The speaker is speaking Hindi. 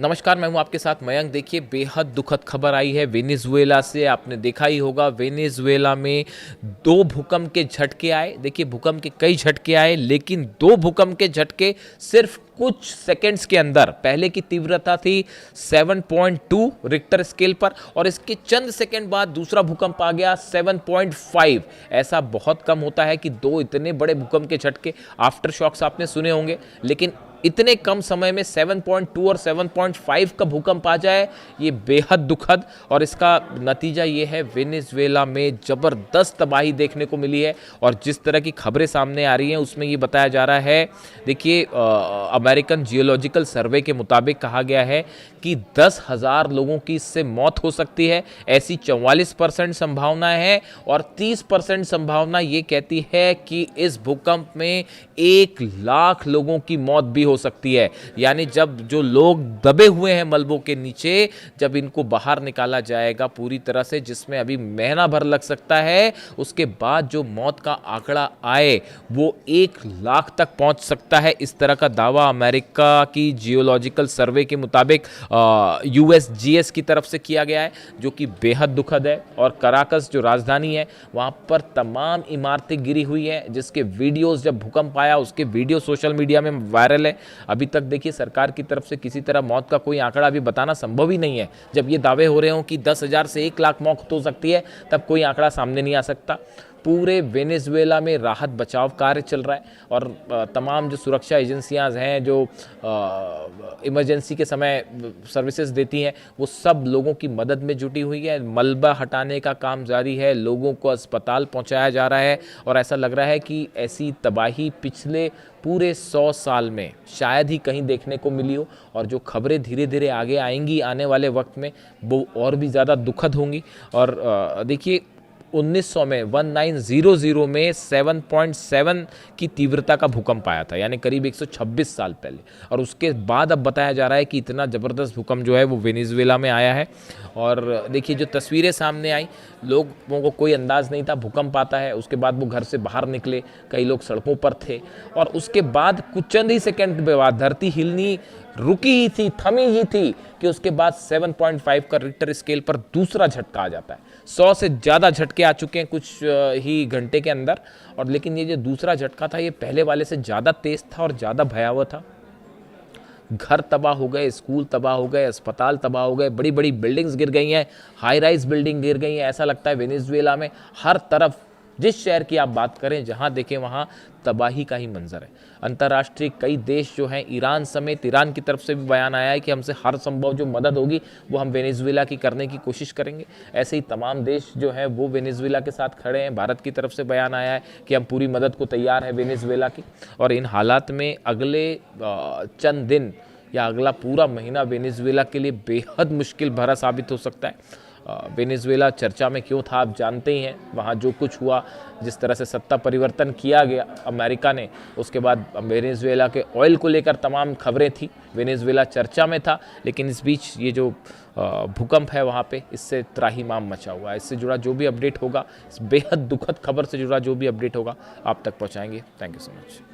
नमस्कार, मैं हूं आपके साथ मयंक। देखिए, बेहद दुखद खबर आई है वेनेजुएला से। आपने देखा ही होगा, वेनेजुएला में 2 भूकंप के झटके आए। देखिए, भूकंप के कई झटके आए, लेकिन 2 भूकंप के झटके सिर्फ कुछ सेकंड्स के अंदर। पहले की तीव्रता थी 7.2 रिक्टर स्केल पर, और इसके चंद सेकंड बाद दूसरा भूकंप आ गया 7.5। ऐसा बहुत कम होता है कि 2 इतने बड़े भूकंप के झटके, आफ्टर शॉक्स आपने सुने होंगे, लेकिन इतने कम समय में 7.2 और 7.5 का भूकंप आ जाए, ये बेहद दुखद। और इसका नतीजा ये है, वेनेजुएला में ज़बरदस्त तबाही देखने को मिली है। और जिस तरह की खबरें सामने आ रही हैं उसमें ये बताया जा रहा है, देखिए, अमेरिकन जियोलॉजिकल सर्वे के मुताबिक कहा गया है कि 10,000 लोगों की इससे मौत हो सकती है, ऐसी 44% संभावना है। और 30% संभावना ये कहती है कि इस भूकंप में 1 लाख लोगों की मौत भी हो सकती है। यानी जब जो लोग दबे हुए हैं मलबों के नीचे, जब इनको बाहर निकाला जाएगा पूरी तरह से, जिसमें अभी महीना भर लग सकता है, उसके बाद जो मौत का आंकड़ा आए वो 1 लाख तक पहुंच सकता है। इस तरह का दावा अमेरिका की जियोलॉजिकल सर्वे के मुताबिक USGS की तरफ से किया गया है, जो कि बेहद दुखद है। और कराकस जो राजधानी है, वहां पर तमाम इमारतें गिरी हुई हैं, जिसके वीडियोस, जब भूकंप आया उसके वीडियो सोशल मीडिया में वायरल है। अभी तक देखिए, सरकार की तरफ से किसी तरह मौत का कोई आंकड़ा अभी बताना संभव ही नहीं है। जब ये दावे हो रहे हो कि 10,000 से 1 लाख मौत हो सकती है, तब कोई आंकड़ा सामने नहीं आ सकता। पूरे वेनेजुएला में राहत बचाव कार्य चल रहा है, और तमाम जो सुरक्षा एजेंसियां हैं, जो इमरजेंसी के समय सर्विसेज देती हैं, वो सब लोगों की मदद में जुटी हुई है। मलबा हटाने का काम जारी है, लोगों को अस्पताल पहुंचाया जा रहा है। और ऐसा लग रहा है कि ऐसी तबाही पिछले पूरे 100 साल में शायद ही कहीं देखने को मिली हो। और जो खबरें धीरे धीरे आगे आएंगी आने वाले वक्त में, वो और भी ज़्यादा दुखद होंगी। और देखिए, 1900 में 1900 में 7.7 की तीव्रता का भूकंप आया था, यानी करीब 126 साल पहले। और उसके बाद अब बताया जा रहा है कि इतना ज़बरदस्त भूकंप जो है वो वेनेजुएला में आया है। और देखिए, जो तस्वीरें सामने आई, लोगों को कोई अंदाज़ नहीं था भूकंप आता है। उसके बाद वो घर से बाहर निकले, कई लोग सड़कों पर थे, और उसके बाद कुछ चंद ही सेकंड के बाद धरती हिलनी रुकी ही थी, थमी ही थी, कि उसके बाद 7.5 का रिक्टर स्केल पर दूसरा झटका आ जाता है। 100 से ज़्यादा झटके आ चुके हैं कुछ ही घंटे के अंदर। और लेकिन ये जो दूसरा झटका था, ये पहले वाले से ज़्यादा तेज़ था और ज़्यादा भयावह था। घर तबाह हो गए, स्कूल तबाह हो गए, अस्पताल तबाह हो गए, बड़ी बड़ी बिल्डिंग्स गिर गई हैं, हाई राइज बिल्डिंग गिर गई हैं। ऐसा लगता है वेनेजुएला में हर तरफ, जिस शहर की आप बात करें, जहां देखें वहां तबाही का ही मंजर है। अंतर्राष्ट्रीय कई देश जो हैं, ईरान समेत, ईरान की तरफ से भी बयान आया है कि हमसे हर संभव जो मदद होगी वो हम वेनेजुएला की करने की कोशिश करेंगे। ऐसे ही तमाम देश जो हैं वो वेनेजुएला के साथ खड़े हैं। भारत की तरफ से बयान आया है कि हम पूरी मदद को तैयार हैं वेनेजुएला की। और इन हालात में अगले चंद दिन या अगला पूरा महीना वेनेजुएला के लिए बेहद मुश्किल भरा साबित हो सकता है। वेनेजुएला चर्चा में क्यों था, आप जानते ही हैं। वहाँ जो कुछ हुआ, जिस तरह से सत्ता परिवर्तन किया गया अमेरिका ने, उसके बाद वेनेजुएला के ऑयल को लेकर तमाम खबरें थी, वेनेजुएला चर्चा में था। लेकिन इस बीच ये जो भूकंप है वहाँ पे, इससे त्राहिमाम मचा हुआ है। इससे जुड़ा जो भी अपडेट होगा, इस बेहद दुखद खबर से जुड़ा जो भी अपडेट होगा, आप तक पहुँचाएंगे। Thank you so much.